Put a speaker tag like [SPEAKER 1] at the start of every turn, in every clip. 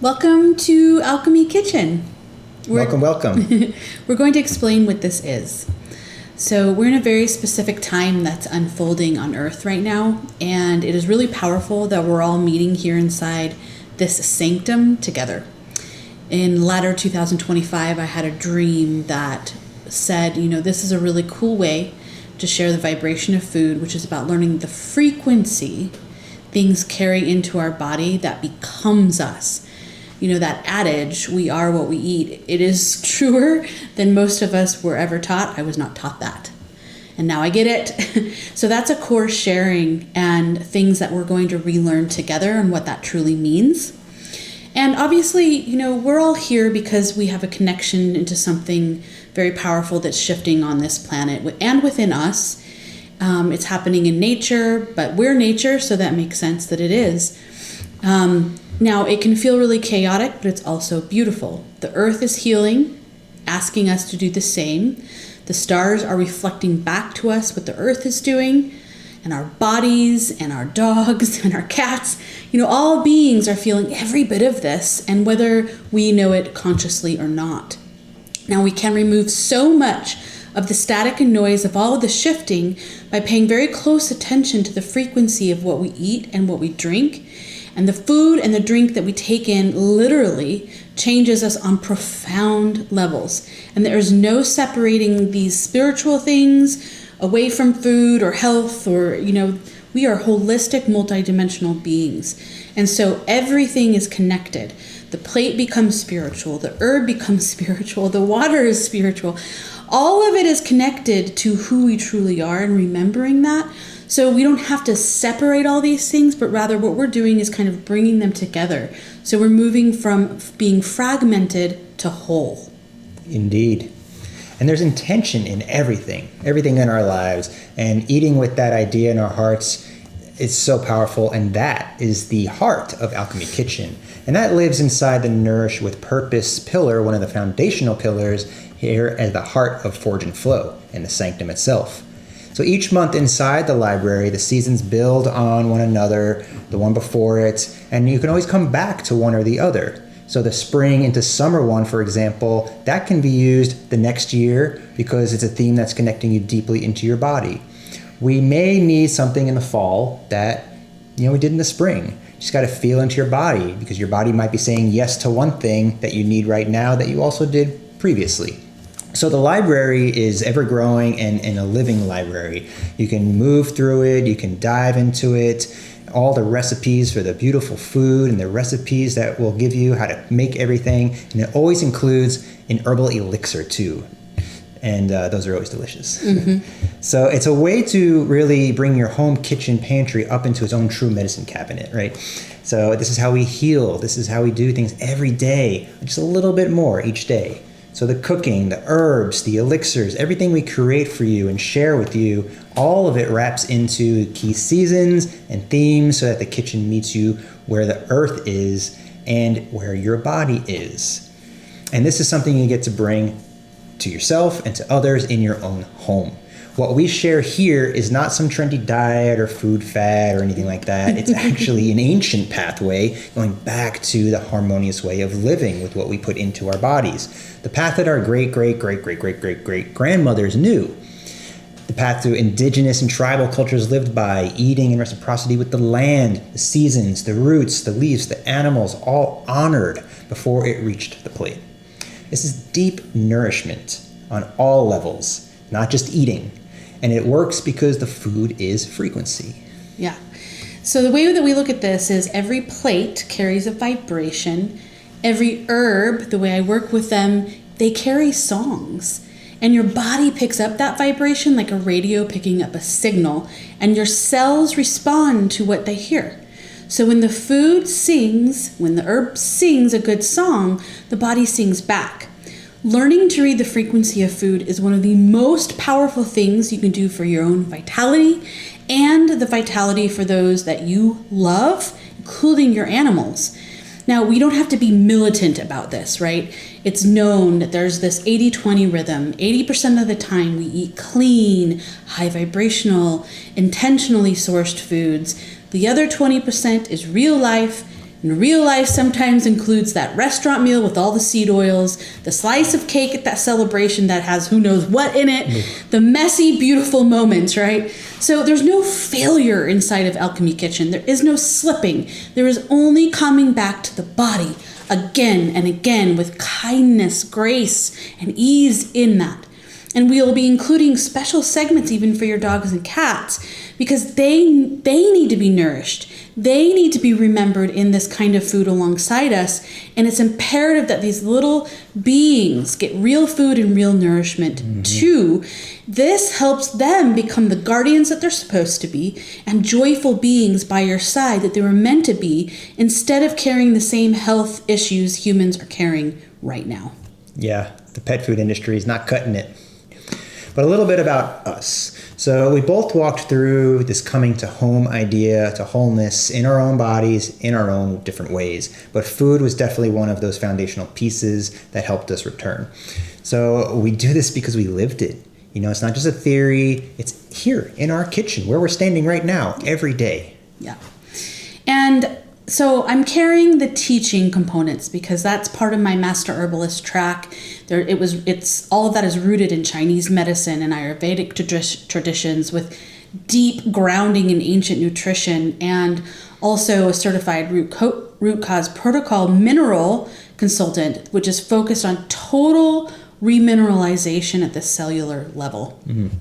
[SPEAKER 1] Welcome to Alchemy Kitchen.
[SPEAKER 2] Welcome.
[SPEAKER 1] We're going to explain what this is. So we're in a very specific time that's unfolding on Earth right now, and it is really powerful that we're all meeting here inside this sanctum together. In latter 2025, I had a dream that said, this is a really cool way to share the vibration of food, which is about learning the frequency things carry into our body that becomes us. That adage, we are what we eat, it is truer than most of us were ever taught. I was not taught that. And now I get it. So that's a core sharing and things that we're going to relearn together and what that truly means. And obviously, we're all here because we have a connection into something very powerful that's shifting on this planet and within us. It's happening in nature, but we're nature, so that makes sense that it is. Now, it can feel really chaotic, but it's also beautiful. The earth is healing, asking us to do the same. The stars are reflecting back to us what the earth is doing, and our bodies and our dogs and our cats. All beings are feeling every bit of this, and whether we know it consciously or not. Now, we can remove so much of the static and noise of all of the shifting by paying very close attention to the frequency of what we eat and what we drink. And the food and the drink that we take in literally changes us on profound levels. And there is no separating these spiritual things away from food or health or, we are holistic, multidimensional beings. And so everything is connected. The plate becomes spiritual, the herb becomes spiritual, the water is spiritual. All of it is connected to who we truly are, and remembering that. So we don't have to separate all these things, but rather what we're doing is kind of bringing them together. So we're moving from being fragmented to whole.
[SPEAKER 2] Indeed. And there's intention in everything in our lives. And eating with that idea in our hearts is so powerful. And that is the heart of Alchemy Kitchen. And that lives inside the Nourish with Purpose pillar, one of the foundational pillars here at the heart of Forge and Flow and the sanctum itself. So each month inside the library, the seasons build on one another, the one before it, and you can always come back to one or the other. So the spring into summer one, for example, that can be used the next year because it's a theme that's connecting you deeply into your body. We may need something in the fall that, we did in the spring. You just got to feel into your body because your body might be saying yes to one thing that you need right now that you also did previously. So the library is ever-growing and a living library. You can move through it, you can dive into it, all the recipes for the beautiful food and the recipes that will give you how to make everything. And it always includes an herbal elixir too. And those are always delicious. Mm-hmm. So it's a way to really bring your home kitchen pantry up into its own true medicine cabinet, right? So this is how we heal. This is how we do things every day, just a little bit more each day. So the cooking, the herbs, the elixirs, everything we create for you and share with you, all of it wraps into key seasons and themes so that the kitchen meets you where the earth is and where your body is. And this is something you get to bring to yourself and to others in your own home. What we share here is not some trendy diet or food fad or anything like that. It's actually an ancient pathway going back to the harmonious way of living with what we put into our bodies. The path that our great-great-great-great-great-great-grandmothers knew. The path to indigenous and tribal cultures lived by, eating in reciprocity with the land, the seasons, the roots, the leaves, the animals, all honored before it reached the plate. This is deep nourishment on all levels, not just eating. And it works because the food is frequency.
[SPEAKER 1] Yeah. So the way that we look at this is every plate carries a vibration. Every herb, the way I work with them, they carry songs. And your body picks up that vibration like a radio picking up a signal. And your cells respond to what they hear. So when the food sings, when the herb sings a good song, the body sings back. Learning to read the frequency of food is one of the most powerful things you can do for your own vitality and the vitality for those that you love, including your animals. Now, we don't have to be militant about this, right? It's known that there's this 80-20 rhythm. 80% of the time we eat clean, high vibrational, intentionally sourced foods. The other 20% is real life, And real life sometimes includes that restaurant meal with all the seed oils, the slice of cake at that celebration that has who knows what in it, the messy, beautiful moments, right? So there's no failure inside of Alchemy Kitchen. There is no slipping. There is only coming back to the body again and again with kindness, grace, and ease in that. And we'll be including special segments even for your dogs and cats because they need to be nourished. They need to be remembered in this kind of food alongside us. And it's imperative that these little beings get real food and real nourishment too. This helps them become the guardians that they're supposed to be and joyful beings by your side that they were meant to be instead of carrying the same health issues humans are carrying right now.
[SPEAKER 2] Yeah, the pet food industry is not cutting it. But a little bit about us. So we both walked through this coming to home idea, to wholeness in our own bodies, in our own different ways. But food was definitely one of those foundational pieces that helped us return. So we do this because we lived it. You know, it's not just a theory, it's here in our kitchen where we're standing right now, every day.
[SPEAKER 1] Yeah. And so I'm carrying the teaching components because that's part of my master herbalist track. It's all of that is rooted in Chinese medicine and Ayurvedic traditions with deep grounding in ancient nutrition and also a certified root cause protocol mineral consultant, which is focused on total remineralization at the cellular level.
[SPEAKER 2] Mm-hmm.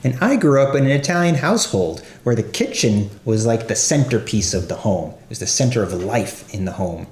[SPEAKER 2] And I grew up in an Italian household where the kitchen was like the centerpiece of the home. It was the center of life in the home.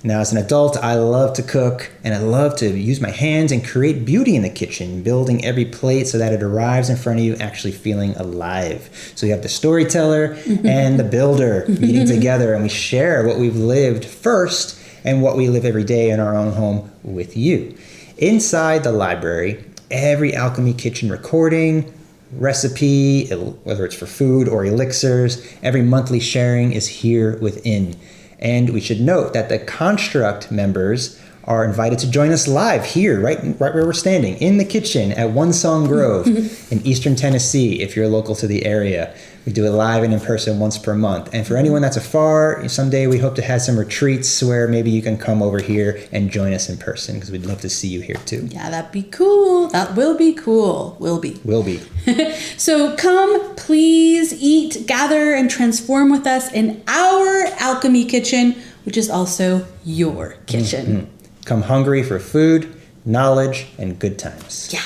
[SPEAKER 2] Now, as an adult, I love to cook and I love to use my hands and create beauty in the kitchen, building every plate so that it arrives in front of you actually feeling alive. So you have the storyteller and the builder meeting together, and we share what we've lived first and what we live every day in our own home with you. Inside the library, every Alchemy Kitchen recording, recipe, whether it's for food or elixirs, every monthly sharing is here within. And we should note that the Construct members are invited to join us live here, right where we're standing, in the kitchen at One Song Grove in Eastern Tennessee, if you're local to the area. We do it live and in person once per month. And for anyone that's afar, someday we hope to have some retreats where maybe you can come over here and join us in person because we'd love to see you here too.
[SPEAKER 1] Yeah, that'd be cool. That will be cool. Will be. So come, please eat, gather, and transform with us in our Alchemy Kitchen, which is also your kitchen.
[SPEAKER 2] Come hungry for food, knowledge, and good times.
[SPEAKER 1] Yeah.